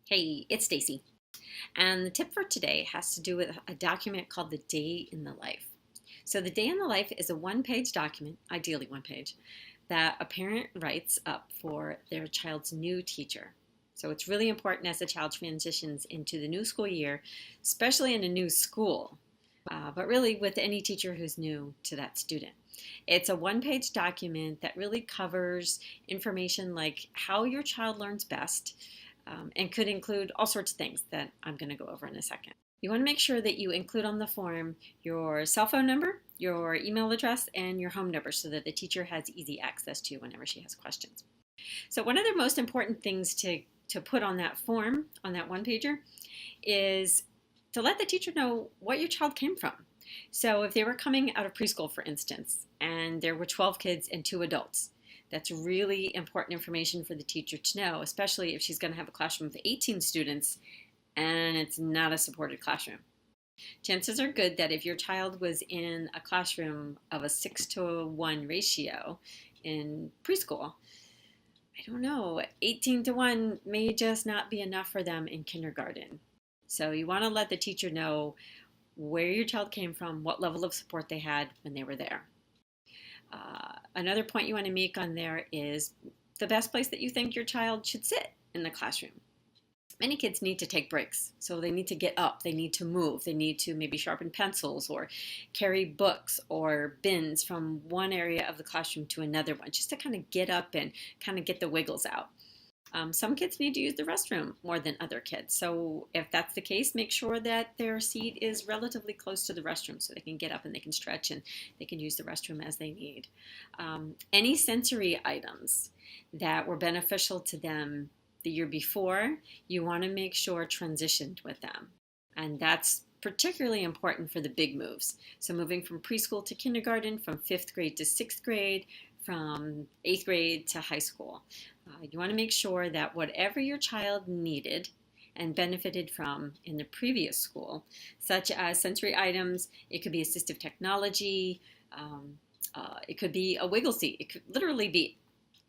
Hey, it's Stacy. And the tip for today has to do with a document called the Day in the Life. So, the Day in the Life is a one-page document, ideally one page, that a parent writes up for their child's new teacher. So, it's really important as the child transitions into the new school year, especially in a new school, but really with any teacher who's new to that student. It's a one-page document that really covers information like how your child learns best, and could include all sorts of things that I'm going to go over in a second. You want to make sure that you include on the form your cell phone number, your email address, and your home number so that the teacher has easy access to you whenever she has questions. So one of the most important things to put on that form, on that one pager, is to let the teacher know what your child came from. So if they were coming out of preschool, for instance, and there were 12 kids and 2 adults, that's really important information for the teacher to know, especially if she's going to have a classroom of 18 students and it's not a supported classroom. Chances are good that if your child was in a classroom of a 6-to-1 ratio in preschool, I don't know, 18-to-1 may just not be enough for them in kindergarten. So you want to let the teacher know where your child came from, what level of support they had when they were there. Another point you want to make on there is the best place that you think your child should sit in the classroom. Many kids need to take breaks, so they need to get up, they need to move, they need to maybe sharpen pencils or carry books or bins from one area of the classroom to another one, just to kind of get up and kind of get the wiggles out. Some kids need to use the restroom more than other kids. So if that's the case, make sure that their seat is relatively close to the restroom so they can get up and they can stretch and they can use the restroom as they need. Any sensory items that were beneficial to them the year before, you want to make sure transitioned with them. And that's particularly important for the big moves. So moving from preschool to kindergarten, from 5th grade to 6th grade, from 8th grade to high school. You want to make sure that whatever your child needed and benefited from in the previous school, such as sensory items, it could be assistive technology, it could be a wiggle seat, it could literally be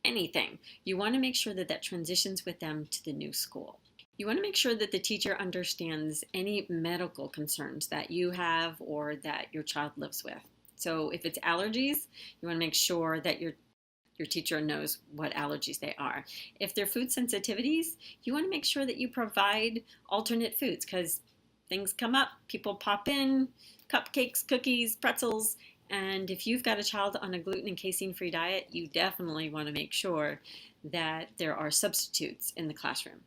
anything. You want to make sure that that transitions with them to the new school. You want to make sure that the teacher understands any medical concerns that you have or that your child lives with. So if it's allergies, you want to make sure that your teacher knows what allergies they are. If they're food sensitivities, you want to make sure that you provide alternate foods because things come up, people pop in, cupcakes, cookies, pretzels, and if you've got a child on a gluten and casein-free diet, you definitely want to make sure that there are substitutes in the classroom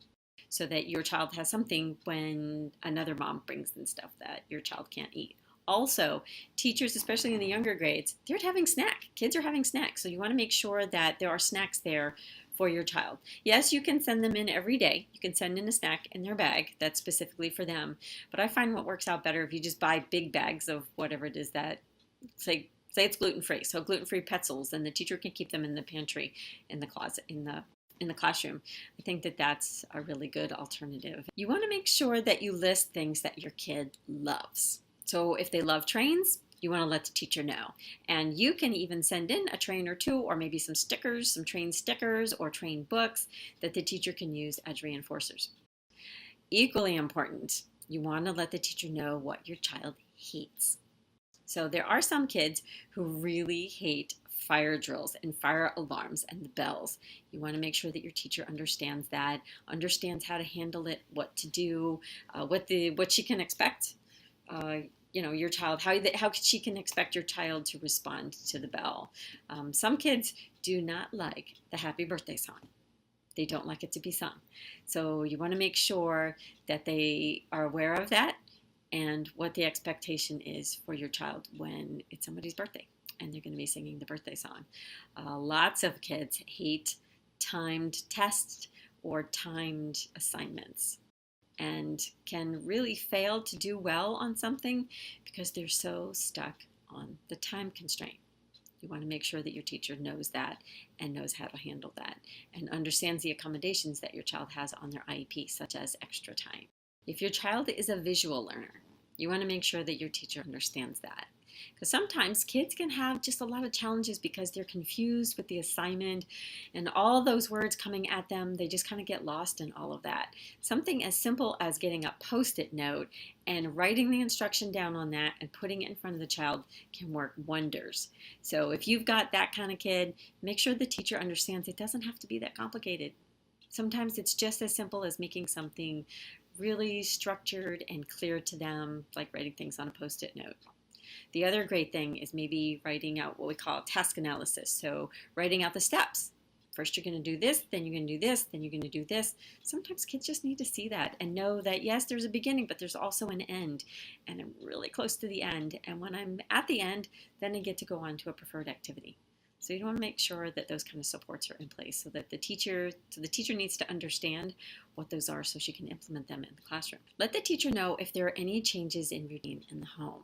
so that your child has something when another mom brings in stuff that your child can't eat. Also, teachers, especially in the younger grades, they're having snack. Kids are having snacks, so you want to make sure that there are snacks there for your child. Yes, you can send them in every day. You can send in a snack in their bag that's specifically for them. But I find what works out better if you just buy big bags of whatever it is that, say it's gluten-free. So gluten-free pretzels, and the teacher can keep them in the pantry, in the closet, in the classroom. I think that that's a really good alternative. You want to make sure that you list things that your kid loves. So if they love trains, you want to let the teacher know. And you can even send in a train or two, or maybe some stickers, some train stickers or train books that the teacher can use as reinforcers. Equally important, you want to let the teacher know what your child hates. So there are some kids who really hate fire drills and fire alarms and the bells. You want to make sure that your teacher understands that, understands how to handle it, what to do, what she can expect. Your child, how she can expect your child to respond to the bell. Some kids do not like the happy birthday song. They don't like it to be sung. So you want to make sure that they are aware of that and what the expectation is for your child when it's somebody's birthday and they're going to be singing the birthday song. Lots of kids hate timed tests or timed assignments and can really fail to do well on something because they're so stuck on the time constraint. You want to make sure that your teacher knows that and knows how to handle that and understands the accommodations that your child has on their IEP, such as extra time. If your child is a visual learner, you want to make sure that your teacher understands that. Because sometimes kids can have just a lot of challenges because they're confused with the assignment and all those words coming at them. They just kind of get lost in all of that. Something as simple as getting a Post-it note and writing the instruction down on that and putting it in front of the child can work wonders. So if you've got that kind of kid, make sure the teacher understands it doesn't have to be that complicated. Sometimes it's just as simple as making something really structured and clear to them, like writing things on a Post-it note. The other great thing is maybe writing out what we call task analysis. So writing out the steps. First you're going to do this, then you're going to do this, then you're going to do this. Sometimes kids just need to see that and know that yes, there's a beginning, but there's also an end. And I'm really close to the end. And when I'm at the end, then I get to go on to a preferred activity. So you want to make sure that those kind of supports are in place so that the teacher needs to understand what those are so she can implement them in the classroom. Let the teacher know if there are any changes in routine in the home.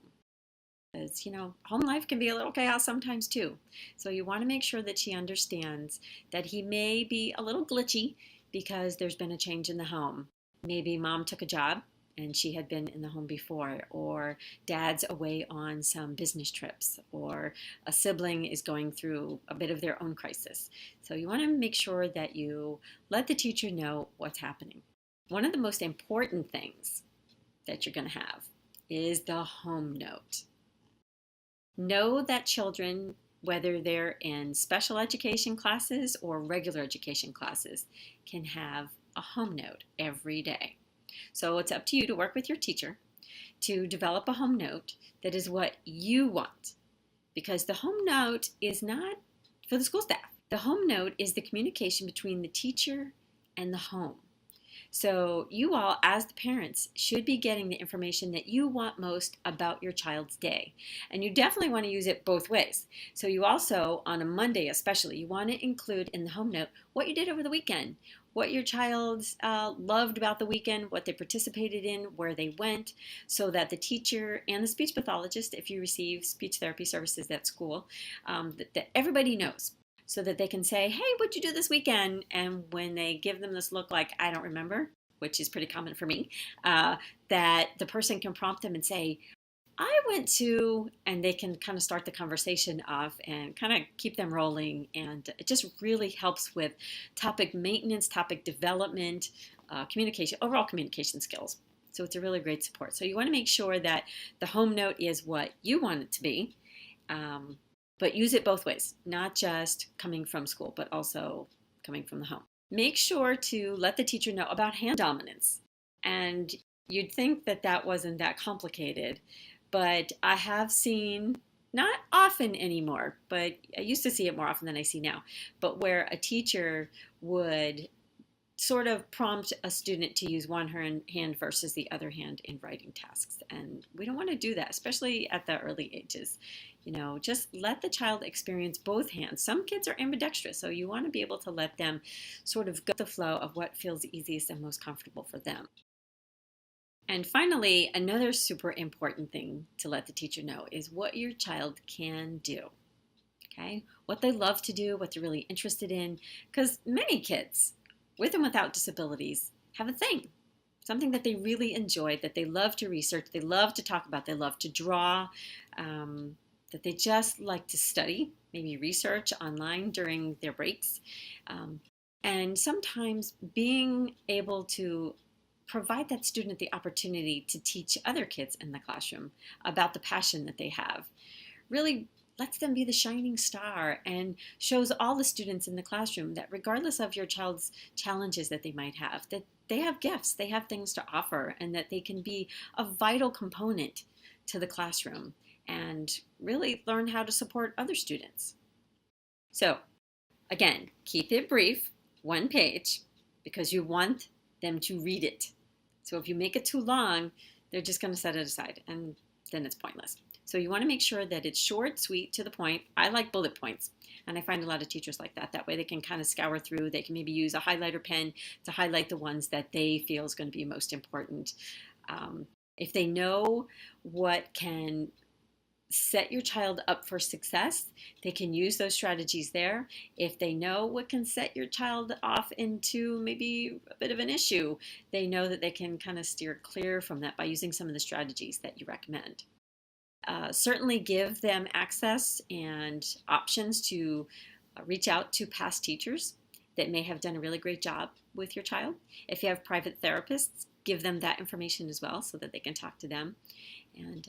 Because, home life can be a little chaos sometimes too. So you want to make sure that she understands that he may be a little glitchy because there's been a change in the home. Maybe mom took a job and she had been in the home before, or dad's away on some business trips, or a sibling is going through a bit of their own crisis. So you want to make sure that you let the teacher know what's happening. One of the most important things that you're going to have is the home note. Know that children, whether they're in special education classes or regular education classes, can have a home note every day. So it's up to you to work with your teacher to develop a home note that is what you want. Because the home note is not for the school staff. The home note is the communication between the teacher and the home. So you all, as the parents, should be getting the information that you want most about your child's day. And you definitely want to use it both ways. So you also, on a Monday especially, you want to include in the home note what you did over the weekend, what your child loved about the weekend, what they participated in, where they went, so that the teacher and the speech pathologist, if you receive speech therapy services at school, that everybody knows. So that they can say, hey, what'd you do this weekend? And when they give them this look like, I don't remember, which is pretty common for me, that the person can prompt them and say, I went to, and they can kind of start the conversation off and kind of keep them rolling. And it just really helps with topic maintenance, topic development, communication, overall communication skills. So it's a really great support. So you want to make sure that the home note is what you want it to be. But use it both ways, not just coming from school, but also coming from the home. Make sure to let the teacher know about hand dominance. And you'd think that that wasn't that complicated, but I have seen, not often anymore, but I used to see it more often than I see now, but where a teacher would sort of prompt a student to use one hand versus the other hand in writing tasks. And we don't want to do that, especially at the early ages. Just let the child experience both hands. Some kids are ambidextrous, so you want to be able to let them sort of go with the flow of what feels easiest and most comfortable for them. And finally, another super important thing to let the teacher know is what your child can do. Okay? What they love to do, what they're really interested in, because many kids, with and without disabilities, have a thing, something that they really enjoy, that they love to research, they love to talk about, they love to draw, that they just like to study, maybe research online during their breaks. And sometimes being able to provide that student the opportunity to teach other kids in the classroom about the passion that they have really lets them be the shining star and shows all the students in the classroom that regardless of your child's challenges that they might have, that they have gifts, they have things to offer, and that they can be a vital component to the classroom and really learn how to support other students. So again, keep it brief, one page, because you want them to read it. So if you make it too long, they're just going to set it aside, and then it's pointless. So you want to make sure that it's short, sweet, to the point. I like bullet points, and I find a lot of teachers like that. That way they can kind of scour through. They can maybe use a highlighter pen to highlight the ones that they feel is going to be most important. If they know what can set your child up for success, they can use those strategies there. If they know what can set your child off into maybe a bit of an issue, they know that they can kind of steer clear from that by using some of the strategies that you recommend. Certainly give them access and options to reach out to past teachers that may have done a really great job with your child. If you have private therapists, give them that information as well so that they can talk to them. And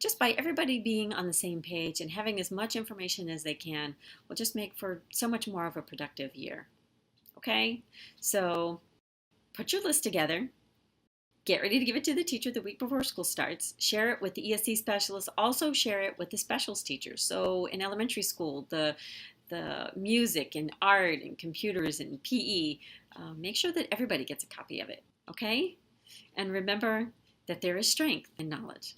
just by everybody being on the same page and having as much information as they can will just make for so much more of a productive year. Okay? So put your list together. Get ready to give it to the teacher the week before school starts. Share it with the ESC specialist. Also share it with the specials teachers. So in elementary school, the music and art and computers and PE, make sure that everybody gets a copy of it. Okay? And remember that there is strength in knowledge.